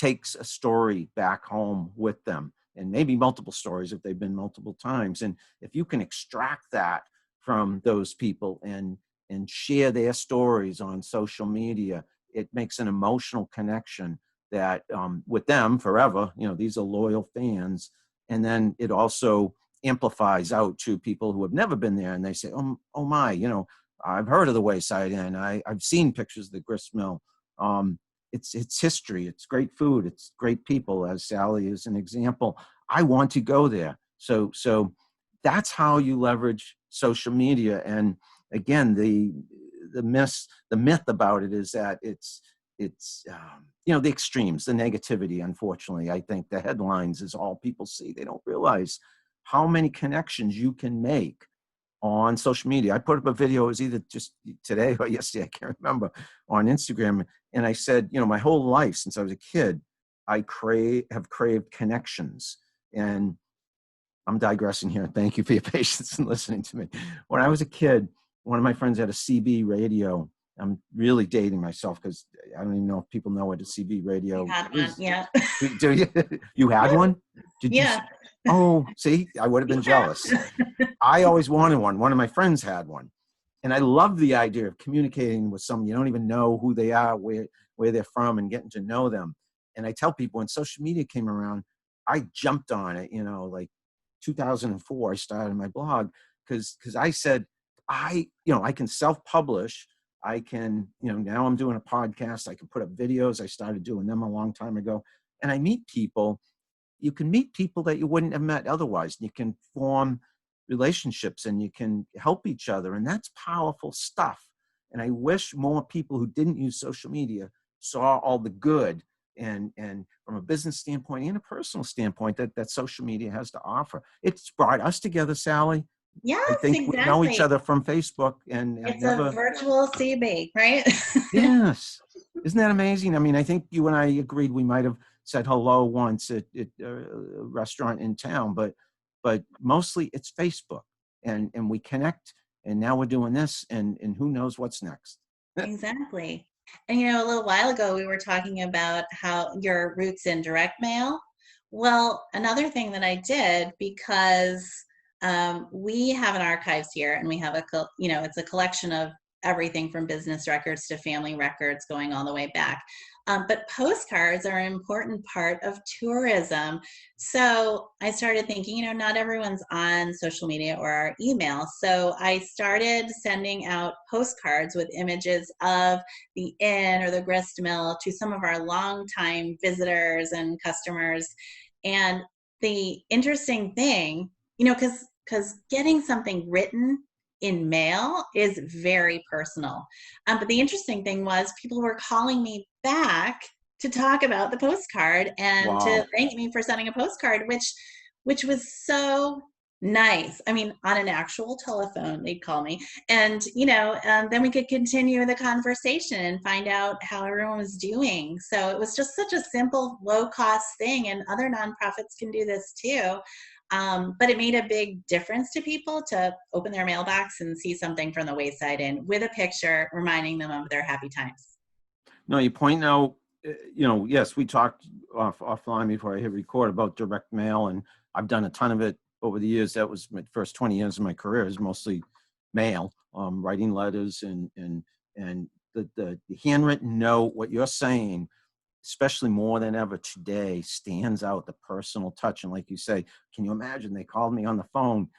takes a story back home with them, and maybe multiple stories if they've been multiple times. And if you can extract that from those people and share their stories on social media, it makes an emotional connection that with them forever. These are loyal fans. And then it also amplifies out to people who have never been there, and they say, oh my, I've heard of the Wayside Inn. I've seen pictures of the grist mill. It's history. It's great food. It's great people, as Sally is an example. I want to go there. So that's how you leverage social media. And again, the myth about it is that it's the extremes, the negativity. Unfortunately, I think the headlines is all people see. They don't realize how many connections you can make on social media. I put up a video, it was either just today or yesterday, I can't remember, on Instagram. And I said, my whole life since I was a kid, I have craved connections. And I'm digressing here. Thank you for your patience in listening to me. When I was a kid, one of my friends had a CB radio. I'm really dating myself because I don't even know if people know what a CB radio had is. one, yeah. Do you? You had one? Did you? Yeah. Oh, see, I would have been jealous. I always wanted one. One of my friends had one. And I love the idea of communicating with someone you don't even know who they are, where they're from, and getting to know them. And I tell people when social media came around, I jumped on it, like 2004, I started my blog because I said, I can self-publish. I can, now I'm doing a podcast. I can put up videos. I started doing them a long time ago. And I meet people. You can meet people that you wouldn't have met otherwise. You can form relationships and you can help each other. And that's powerful stuff. And I wish more people who didn't use social media saw all the good and from a business standpoint and a personal standpoint that social media has to offer. It's brought us together, Sally. Yes, I think exactly. we know each other from Facebook, and It's a virtual CB, right? Yes. Isn't that amazing? I mean, I think you and I agreed we might have said hello once at a restaurant in town, but mostly it's Facebook, and we connect, and now we're doing this, and who knows what's next. Exactly. And a little while ago we were talking about how your roots in direct mail. Well, another thing that I did, because we have an archives here, and we have it's a collection of everything from business records to family records going all the way back. But postcards are an important part of tourism. So I started thinking, not everyone's on social media or our email. So I started sending out postcards with images of the inn or the grist mill to some of our longtime visitors and customers. And the interesting thing, because getting something written in mail is very personal. But the interesting thing was people were calling me back to talk about the postcard and to thank me for sending a postcard, which was so nice. I mean, on an actual telephone, they'd call me, and then we could continue the conversation and find out how everyone was doing. So it was just such a simple, low-cost thing, and other nonprofits can do this too. But it made a big difference to people to open their mailbox and see something from the Wayside Inn with a picture reminding them of their happy times. No, you point out, yes, we talked offline before I hit record about direct mail, and I've done a ton of it over the years. That was my first 20 years of my career, is mostly mail, writing letters and the handwritten note. What you're saying, especially more than ever today, stands out, the personal touch. And like you say, can you imagine they called me on the phone,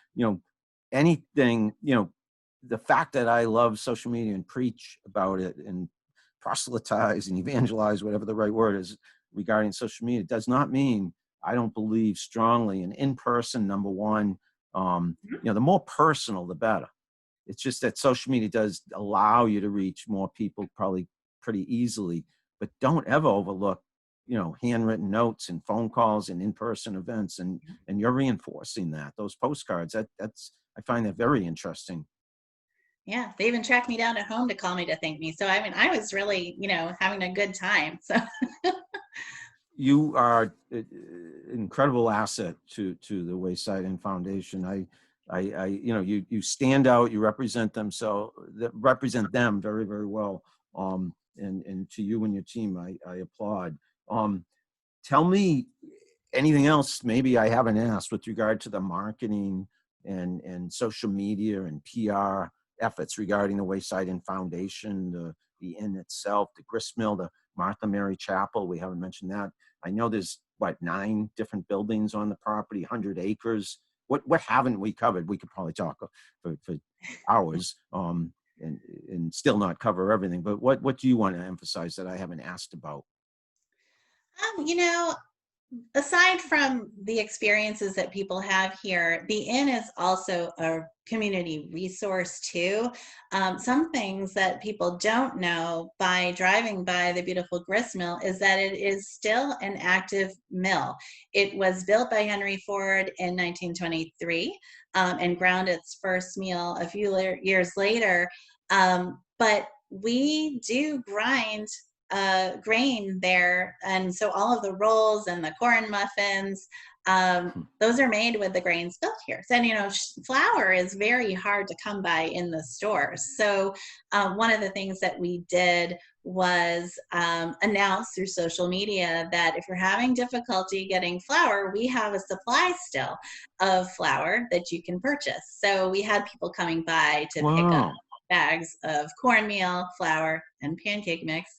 anything, the fact that I love social media and preach about it and proselytize and evangelize, whatever the right word is, regarding social media, does not mean I don't believe strongly in person, number one. The more personal, the better. It's just that social media does allow you to reach more people probably pretty easily, but don't ever overlook, handwritten notes and phone calls and in-person events. And you're reinforcing that, those postcards, that's, I find that very interesting. Yeah, they even tracked me down at home to call me to thank me. So, I mean, I was really, having a good time. So You are an incredible asset to the Wayside Inn Foundation. You stand out, you represent them, represent them very, very well. And to you and your team, I applaud. Tell me anything else maybe I haven't asked with regard to the marketing and social media and PR efforts regarding the Wayside Inn Foundation, the inn itself, the gristmill, the Martha Mary Chapel. We haven't mentioned that. I know there's what, 9 different buildings on the property, 100 acres. What haven't we covered? We could probably talk for hours and still not cover everything. But what do you want to emphasize that I haven't asked about? You know, aside from the experiences that people have here, the inn is also a community resource too. Some things that people don't know by driving by the beautiful grist mill is that it is still an active mill. It was built by Henry Ford in 1923 and ground its first meal a few years later. But we do grind grain there, and so all of the rolls and the corn muffins, those are made with the grains built here. So, and, you know, flour is very hard to come by in the stores. So one of the things that we did was announce through social media that if you're having difficulty getting flour, we have a supply still of flour that you can purchase. So we had people coming by to pick up bags of cornmeal, flour, and pancake mix.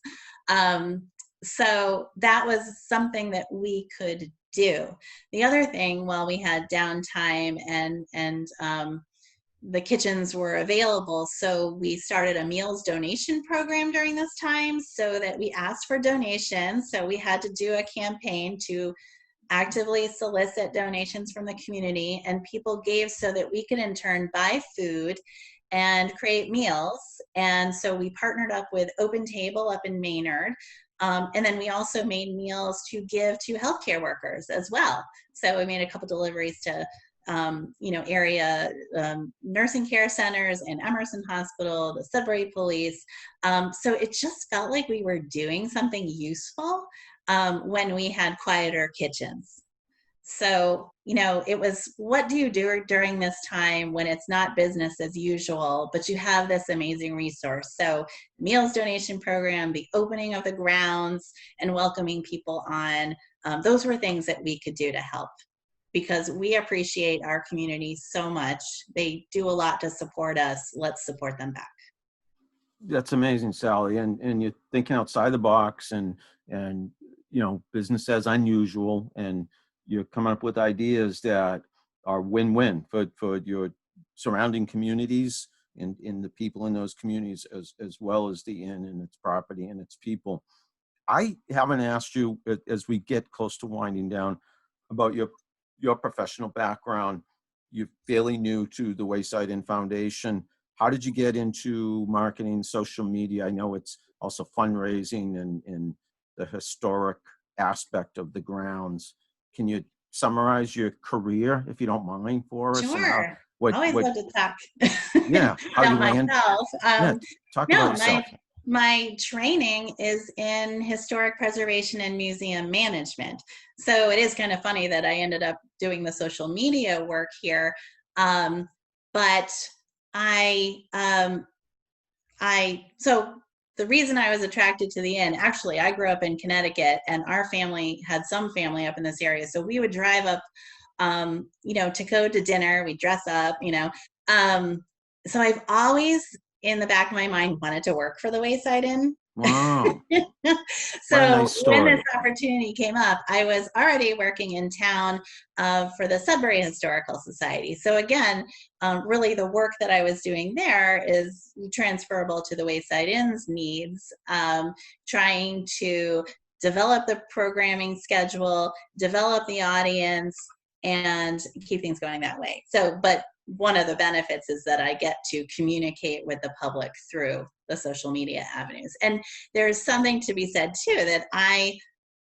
So that was something that we could do. The other thing, while we had downtime and the kitchens were available, so we started a meals donation program during this time, so that we asked for donations. So we had to do a campaign to actively solicit donations from the community, and people gave so that we could in turn buy food and create meals. And so we partnered up with Open Table up in Maynard. And then we also made meals to give to healthcare workers as well. So we made a couple deliveries to area nursing care centers and Emerson Hospital, the Sudbury Police. So it just felt like we were doing something useful when we had quieter kitchens. So, you know, it was, what do you do during this time when it's not business as usual, but you have this amazing resource? So meals donation program, the opening of the grounds and welcoming people on, those were things that we could do to help, because we appreciate our community so much. They do a lot to support us. Let's support them back. That's amazing, Sally. And you're thinking outside the box and business as unusual, and you're coming up with ideas that are win-win for your surrounding communities and in the people in those communities, as well as the inn and its property and its people. I haven't asked you, as we get close to winding down, about your professional background. You're fairly new to the Wayside Inn Foundation. How did you get into marketing, social media? I know it's also fundraising and the historic aspect of the grounds. Can you summarize your career, if you don't mind, for us? Sure. Always love to talk yeah, how about you land. myself. Talk about yourself. My training is in historic preservation and museum management. So it is kind of funny that I ended up doing the social media work here. But so the reason I was attracted to the inn, actually, I grew up in Connecticut, and our family had some family up in this area. So we would drive up, to go to dinner. We'd dress up, So I've always, in the back of my mind, wanted to work for the Wayside Inn. Wow. So nice when this opportunity came up, I was already working in town for the Sudbury Historical Society. So again, really the work that I was doing there is transferable to the Wayside Inn's needs, trying to develop the programming schedule, develop the audience, and keep things going that way. So, but one of the benefits is that I get to communicate with the public through the social media avenues. And there's something to be said too, that I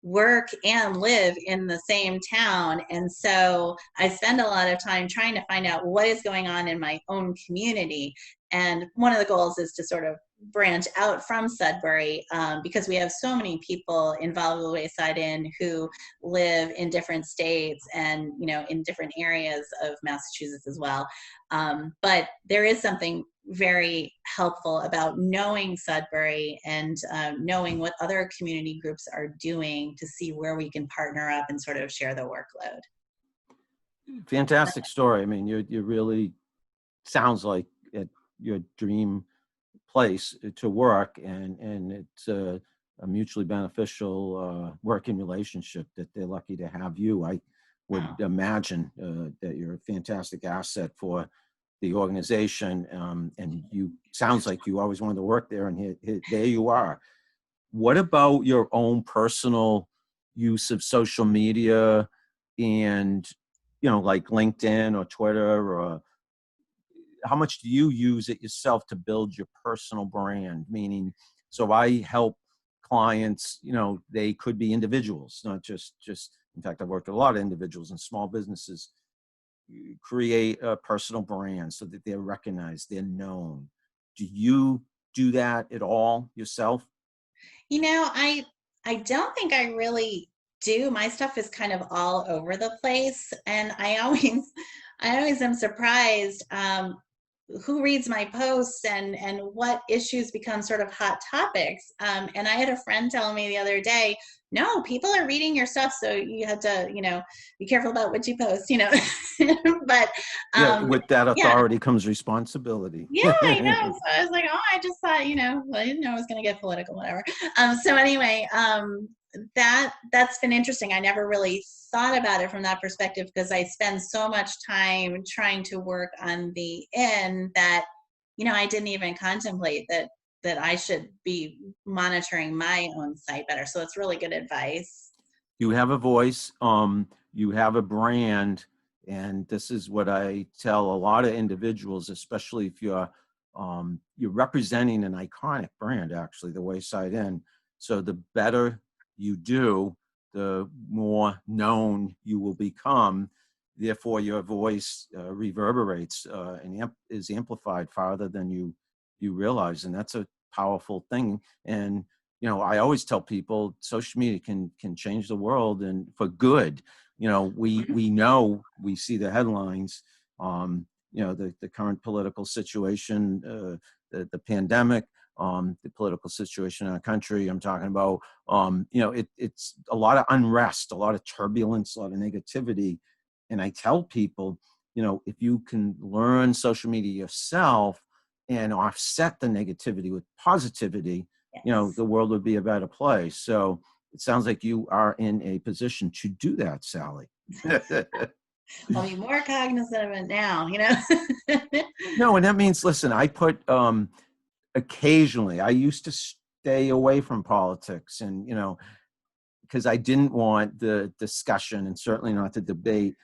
work and live in the same town. And so I spend a lot of time trying to find out what is going on in my own community. And one of the goals is to sort of branch out from Sudbury, because we have so many people involved with Wayside Inn who live in different states and, in different areas of Massachusetts as well. But there is something very helpful about knowing Sudbury and knowing what other community groups are doing to see where we can partner up and sort of share the workload. Fantastic story. I mean, you really sounds like at your dream place to work, and it's a mutually beneficial working relationship that they're lucky to have you. I would Oh, imagine that you're a fantastic asset for the organization, and you sounds like you always wanted to work there, and there you are. What about your own personal use of social media and, like LinkedIn or Twitter, or how much do you use it yourself to build your personal brand? Meaning, so I help clients, they could be individuals, not just, in fact, I've worked with a lot of individuals and small businesses, create a personal brand so that they're recognized, they're known. Do you do that at all yourself? you know, I don't think I really do. My stuff is kind of all over the place, and I always am surprised who reads my posts and what issues become sort of hot topics. And I had a friend tell me the other day, no, people are reading your stuff, so you have to, be careful about what you post, but Yeah, with that yeah. authority comes responsibility. Yeah, I know. So I was like, oh, I just thought, well, I didn't know I was going to get political, whatever. So anyway, that's been interesting. I never really thought about it from that perspective because I spend so much time trying to work on the end that, I didn't even contemplate that I should be monitoring my own site better. So it's really good advice. You have a voice, you have a brand, and this is what I tell a lot of individuals, especially if you're representing an iconic brand, actually, the Wayside Inn. So the better you do, the more known you will become. Therefore, your voice reverberates and is amplified farther than you realize, and that's a powerful thing. And I always tell people social media can change the world and for good. We see the headlines, the current political situation, the pandemic, the political situation in our country. I'm talking about, it's a lot of unrest, a lot of turbulence, a lot of negativity. And I tell people, if you can learn social media yourself and offset the negativity with positivity, Yes. the world would be a better place. So it sounds like you are in a position to do that, Sally. I'll be more cognizant of it now, No, and that means, listen, I put occasionally, I used to stay away from politics, and because I didn't want the discussion and certainly not the debate.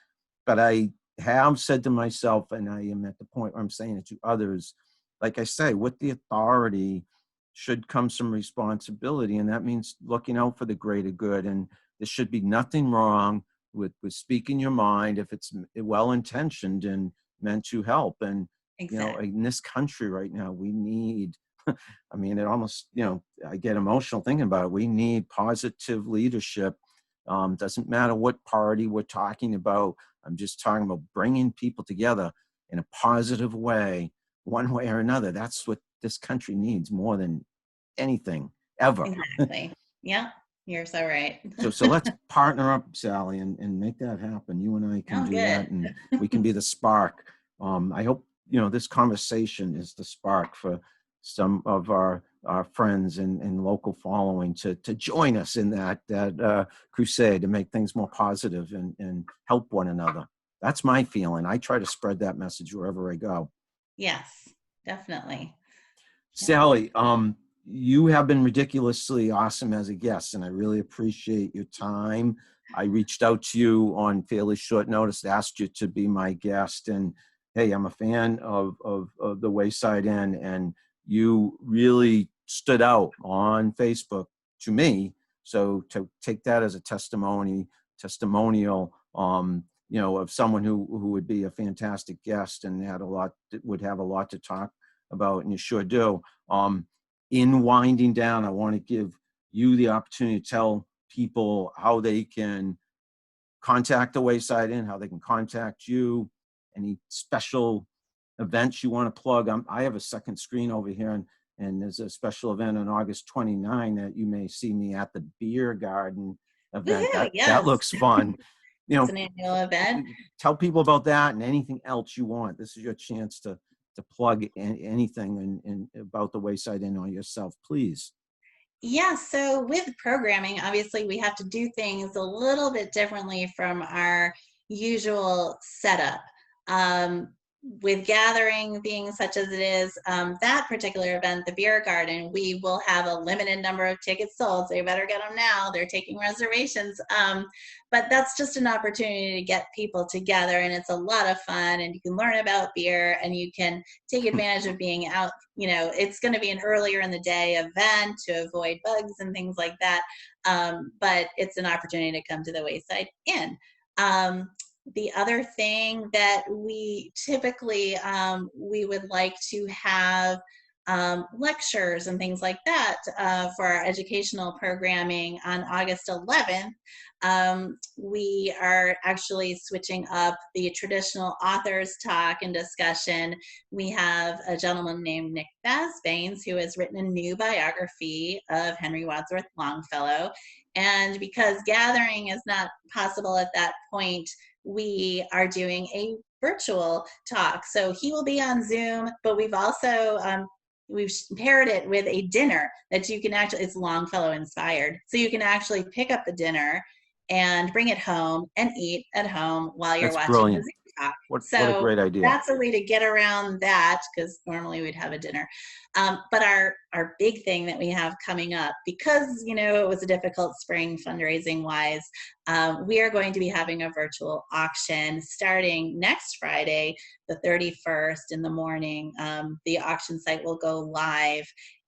But I have said to myself, and I am at the point where I'm saying it to others, like I say, with the authority should come some responsibility. And that means looking out for the greater good. And there should be nothing wrong with speaking your mind if it's well intentioned and meant to help. And, Exactly. in this country right now, we need, I mean, it almost, I get emotional thinking about it. We need positive leadership. Doesn't matter what party we're talking about. I'm just talking about bringing people together in a positive way, one way or another. That's what this country needs more than anything ever. Exactly. Yeah, you're so right. So let's partner up, Sally, and make that happen. You and I can Oh, do that, good. and we can be the spark. I hope this conversation is the spark for some of our friends and local following to join us in that crusade to make things more positive and help one another. That's my feeling. I try to spread that message wherever I go. Yes, definitely. Yeah. Sally, you have been ridiculously awesome as a guest, and I really appreciate your time. I reached out to you on fairly short notice, asked you to be my guest, and hey, I'm a fan of the Wayside Inn, and you really stood out on Facebook to me. So to take that as a testimonial, of someone who would be a fantastic guest and would have a lot to talk about, and you sure do. In winding down, I want to give you the opportunity to tell people how they can contact the Wayside Inn, how they can contact you, any special events you want to plug. I have a second screen over here, and there's a special event on August 29 that you may see me at, the beer garden event. Woohoo, That yes. looks fun. It's an annual event. Tell people about that and anything else you want. This is your chance to plug anything in about the Wayside Inn or yourself, please. Yeah, so with programming, obviously we have to do things a little bit differently from our usual setup. With gathering being such as it is, that particular event, the beer garden, we will have a limited number of tickets sold, so you better get them now. They're taking reservations. But that's just an opportunity to get people together, and it's a lot of fun, and you can learn about beer, and you can take advantage of being out. You know, it's going to be an earlier in the day event to avoid bugs and things like that, but it's an opportunity to come to the Wayside Inn. The other thing that we typically, we would like to have lectures and things like that for our educational programming on August 11th. We are actually switching up the traditional authors talk and discussion. We have a gentleman named Nick Basbanes who has written a new biography of Henry Wadsworth Longfellow. And because gathering is not possible at that point, we are doing a virtual talk. So he will be on Zoom, but we've also we've paired it with a dinner that you can actually, it's Longfellow inspired. So you can actually pick up the dinner and bring it home and eat at home while you're watching brilliant. the Zoom talk. What a great idea. That's a way to get around that, because normally we'd have a dinner. But our big thing that we have coming up, because, you know, it was a difficult spring fundraising wise, we are going to be having a virtual auction starting next Friday, the 31st in the morning. The auction site will go live,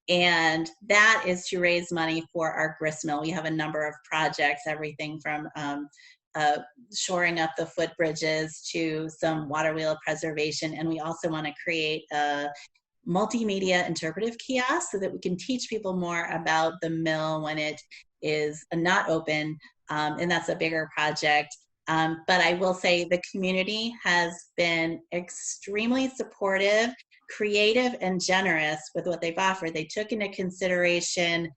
and that is to raise money for our gristmill. We have a number of projects, everything from shoring up the footbridges to some water wheel preservation. And we also want to create a multimedia interpretive kiosk so that we can teach people more about the mill when it is not open. And that's a bigger project. But I will say the community has been extremely supportive, creative, and generous with what they've offered. They took into consideration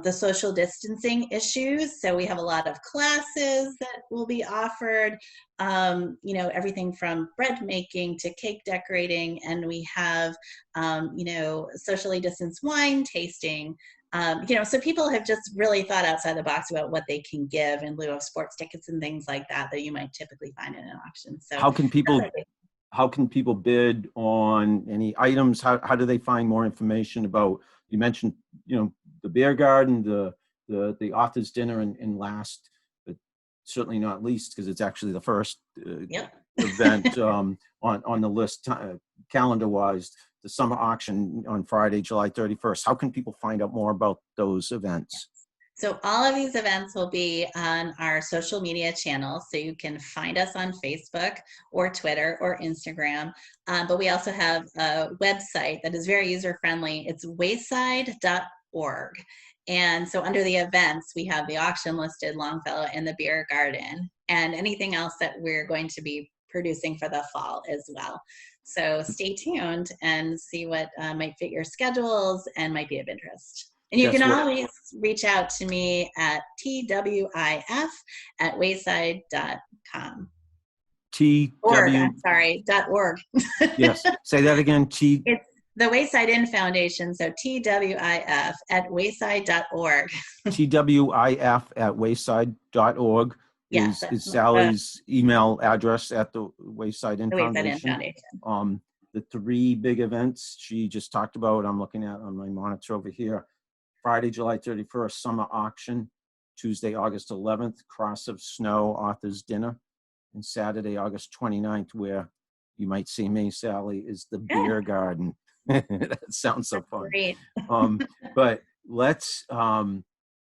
the social distancing issues. So we have a lot of classes that will be offered, you know, everything from bread making to cake decorating. And we have, you know, socially distanced wine tasting. You know, so people have just really thought outside the box about what they can give in lieu of sports tickets and things like that that you might typically find in an auction. So how can people bid on any items? How do they find more information about, you mentioned, you know, the beer garden, the author's dinner, and last, but certainly not least, because it's actually the first event on the list calendar-wise, the summer auction on Friday, July 31st. How can people find out more about those events? So all of these events will be on our social media channels. So you can find us on Facebook or Twitter or Instagram. But we also have a website that is very user-friendly. It's wayside.org. And so under the events, we have the auction listed, Longfellow, and the beer garden, and anything else that we're going to be producing for the fall as well. So stay tuned and see what might fit your schedules and might be of interest. And you can always reach out to me at twif@wayside.com. .org. Yes, say that again. It's the Wayside Inn Foundation, so twif@wayside.org. twif@wayside.org Yes, is Sally's email address at the Wayside Inn Foundation. The three big events she just talked about, I'm looking at on my monitor over here. Friday, July 31st, summer auction. Tuesday, August 11th, Cross of Snow author's dinner. And Saturday, August 29th, where you might see me, Sally, is the beer garden. That sounds so fun. Great. But let's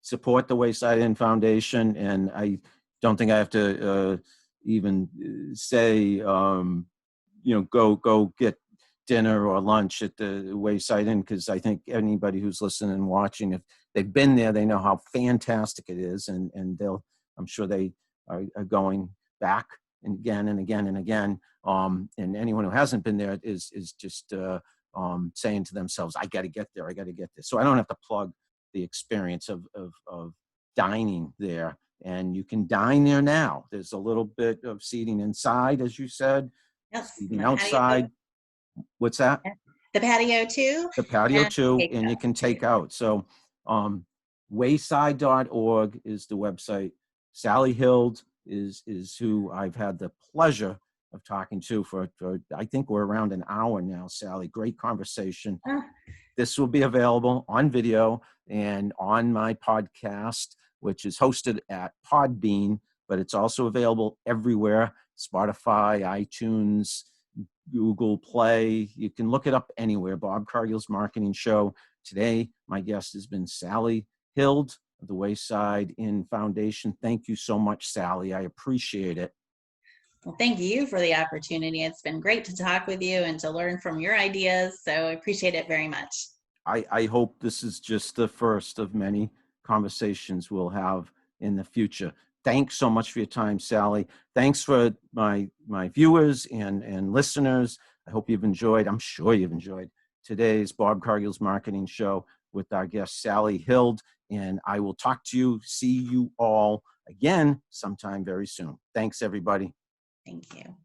support the Wayside Inn Foundation. And I don't think I have to even say, you know, go get dinner or lunch at the Wayside Inn, because I think anybody who's listening and watching, if they've been there, they know how fantastic it is, and I'm sure they are going back and again and again and again. And anyone who hasn't been there is just saying to themselves, I got to get there. I got to get there. So I don't have to plug the experience of dining there. And you can dine there now. There's a little bit of seating inside, as you said, Yes, and seating the patio, outside. What's that? the patio too, The patio and too, and you takeout. can take out. So wayside.org is the website. Sally Hild is who I've had the pleasure of talking to for I think we're around an hour now, Sally. Great conversation. Ah, This will be available on video and on my podcast, which is hosted at Podbean, but it's also available everywhere: Spotify, iTunes, Google Play. You can look it up anywhere. Bob Cargill's Marketing Show. Today, my guest has been Sally Hild of the Wayside Inn Foundation. Thank you so much, Sally. I appreciate it. well, thank you for the opportunity. It's been great to talk with you and to learn from your ideas. So I appreciate it very much. I hope this is just the first of many conversations we'll have in the future. Thanks so much for your time, Sally. Thanks for my viewers and listeners. I hope you've enjoyed, I'm sure you've enjoyed today's Bob Cargill's Marketing Show with our guest, Sally Hild. And I will talk to you, see you all again sometime very soon. Thanks, everybody. Thank you.